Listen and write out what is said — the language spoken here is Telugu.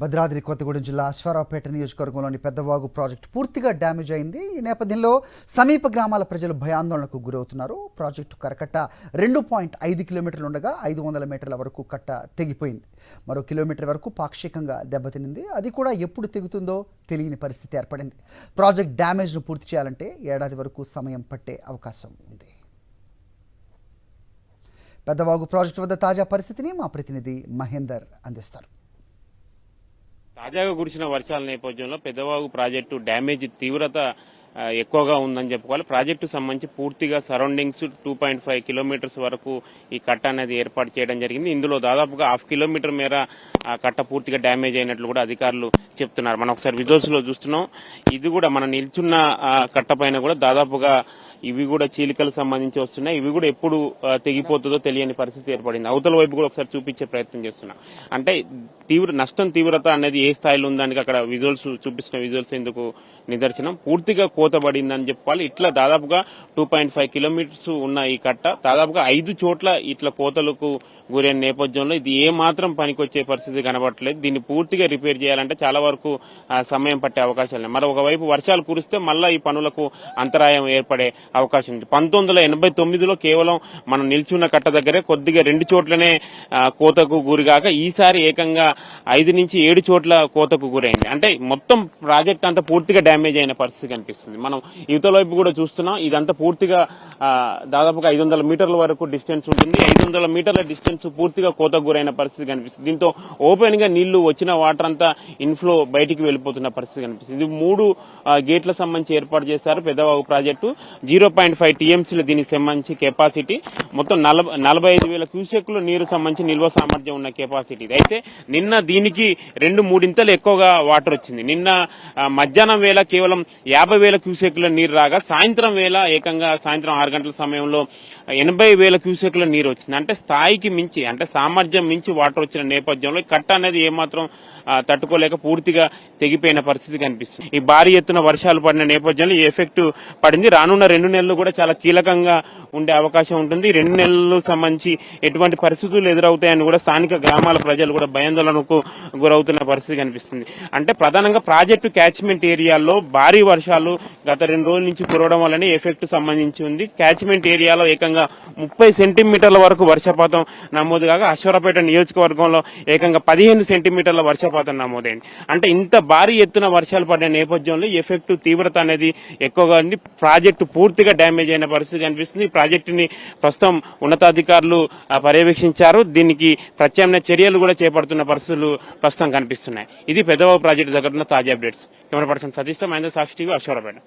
భద్రాద్రి కొత్తగూడెం జిల్లా అశ్వారావుపేట నియోజకవర్గంలోని పెద్దవాగు ప్రాజెక్టు పూర్తిగా డ్యామేజ్ అయింది. ఈ నేపథ్యంలో సమీప గ్రామాల ప్రజలు భయాందోళనకు గురవుతున్నారు. ప్రాజెక్టు కరకట్ట 2.5 కిలోమీటర్లు ఉండగా 500 మీటర్ల వరకు కట్ట తెగిపోయింది. మరో కిలోమీటర్ వరకు పాక్షికంగా దెబ్బతినింది. అది కూడా ఎప్పుడు తెగుతుందో తెలియని పరిస్థితి ఏర్పడింది. ప్రాజెక్ట్ డ్యామేజ్ను పూర్తి చేయాలంటే ఏడాది వరకు సమయం పట్టే అవకాశం ఉంది. పెద్దవాగు ప్రాజెక్టు వద్ద తాజా పరిస్థితిని మా ప్రతినిధి మహేందర్ అందిస్తారు. తాజాగా కురిసిన వర్షాల నేపథ్యంలో పెద్దవాగు ప్రాజెక్టు డ్యామేజ్ తీవ్రత ఎక్కువగా ఉందని చెప్పుకోవాలి. ప్రాజెక్టు సంబంధించి పూర్తిగా సరౌండింగ్స్ 2.5 కిలోమీటర్స్ వరకు ఈ కట్ట అనేది ఏర్పాటు చేయడం జరిగింది. ఇందులో దాదాపుగా 1/2 కిలోమీటర్ మేర ఆ కట్ట పూర్తిగా డ్యామేజ్ అయినట్లు కూడా అధికారులు చెప్తున్నారు. మనం ఒకసారి విజువల్స్ లో చూస్తున్నాం. ఇది కూడా మనం నిల్చున్న కట్ట పైన కూడా దాదాపుగా ఇవి కూడా చీలికలు సంబంధించి వస్తున్నాయి. ఇవి కూడా ఎప్పుడు తెగిపోతుందో తెలియని పరిస్థితి ఏర్పడింది. అవతల వైపు కూడా ఒకసారి చూపించే ప్రయత్నం చేస్తున్నాం. అంటే నష్టం తీవ్రత అనేది ఏ స్థాయిలో ఉందానికి అక్కడ విజువల్స్ చూపిస్తున్న విజువల్స్ ఎందుకు నిదర్శనం. పూర్తిగా కోతబడిందని చెప్పుకోవాలి. ఇట్లా దాదాపుగా 2.5 కిలోమీటర్స్ ఉన్న ఈ కట్ట దాదాపుగా 5 చోట్ల ఇట్లా కోతలకు గురైన నేపథ్యంలో ఇది ఏ మాత్రం పనికొచ్చే పరిస్థితి కనబడట్లేదు. దీన్ని పూర్తిగా రిపేర్ చేయాలంటే చాలా వరకు సమయం పట్టే అవకాశాలు ఉన్నాయి. మరి ఒకవైపు వర్షాలు కురిస్తే మళ్ళా ఈ పనులకు అంతరాయం ఏర్పడే అవకాశం ఉంది. 1989లో కేవలం మనం నిల్చున్న కట్ట దగ్గరే కొద్దిగా 2 చోట్లనే కోతకు గురిగాక ఈసారి ఏకంగా 5 నుంచి 7 చోట్ల కోతకు గురైంది. అంటే మొత్తం ప్రాజెక్ట్ అంతా పూర్తిగా డ్యామేజ్ అయిన పరిస్థితి కనిపిస్తుంది. మనం యువతల వైపు కూడా చూస్తున్నాం. ఇదంతా పూర్తిగా దాదాపుగా 500 మీటర్ల వరకు డిస్టెన్స్ ఉంటుంది. 500 మీటర్ల డిస్టెన్స్ పూర్తిగా కోతకు గురైన పరిస్థితి కనిపిస్తుంది. దీంతో ఓపెన్ గా నీళ్లు వచ్చిన వాటర్ అంతా ఇన్ఫ్లో బయటికి వెళ్లిపోతున్న పరిస్థితి కనిపిస్తుంది. ఇది 3 గేట్ల సంబంధించి ఏర్పాటు చేశారు పెద్దవాగు ప్రాజెక్టు. 0.5 టీఎంసీల దీనికి సంబంధించి కెపాసిటీ మొత్తం 45,000 క్యూసెక్లు నీరు సంబంధించి నిల్వ సామర్థ్యం ఉన్న కెపాసిటీ. అయితే నిన్న దీనికి 2-3 ఎక్కువగా వాటర్ వచ్చింది. నిన్న మధ్యాహ్నం వేళ కేవలం 50,000 క్యూసెక్ల నీరు రాగా సాయంత్రం వేళ ఏకంగా సాయంత్రం 6 గంటల సమయంలో 80,000 క్యూసెక్ల నీరు వచ్చింది. అంటే స్థాయికి మించి అంటే సామర్థ్యం మించి వాటర్ వచ్చిన నేపథ్యంలో కట్ట అనేది ఏమాత్రం తట్టుకోలేక పూర్తిగా తెగిపోయిన పరిస్థితి కనిపిస్తుంది. ఈ భారీ ఎత్తున వర్షాలు పడిన నేపథ్యంలో ఈ ఎఫెక్ట్ పడింది. రానున్న 2 నెలలు కూడా చాలా కీలకంగా ఉండే అవకాశం ఉంటుంది. 2 నెలలకు సంబంధించి ఎటువంటి పరిస్థితులు ఎదురవుతాయని కూడా స్థానిక గ్రామాల ప్రజలు కూడా భయాందోళనకు గురవుతున్న పరిస్థితి కనిపిస్తుంది. అంటే ప్రధానంగా ప్రాజెక్టు క్యాచ్మెంట్ ఏరియాల్లో భారీ వర్షాలు గత 2 రోజుల నుంచి కురవడం వల్లనే ఎఫెక్ట్ సంబంధించి ఉంది. క్యాచ్మెంట్ ఏరియాలో ఏకంగా 30 సెంటీమీటర్ల వరకు వర్షపాతం నమోదు కాగా అశ్వారావుపేట నియోజకవర్గంలో ఏకంగా 15 సెంటీమీటర్ల వర్షపాతం నమోదైంది. అంటే ఇంత భారీ ఎత్తున వర్షాలు పడిన నేపథ్యంలో ఎఫెక్ట్ తీవ్రత అనేది ఎక్కువగా ఉంది. ప్రాజెక్టు పూర్తిగా డ్యామేజ్ అయిన పరిస్థితి కనిపిస్తుంది. ఈ ప్రాజెక్టుని ప్రస్తుతం ఉన్నతాధికారులు పర్యవేక్షించారు. దీనికి ప్రత్యామ్నాయ చర్యలు కూడా చేపడుతున్న పరిస్థితులు ప్రస్తుతం కనిపిస్తున్నాయి. ఇది పెద్దవాగు ప్రాజెక్టు దగ్గర ఉన్న తాజా అప్డేట్స్. కెమెరా పర్సన్ సతీష్తో మహేంద్ర, సాక్షి టీవీ, అశ్వారావుపేట.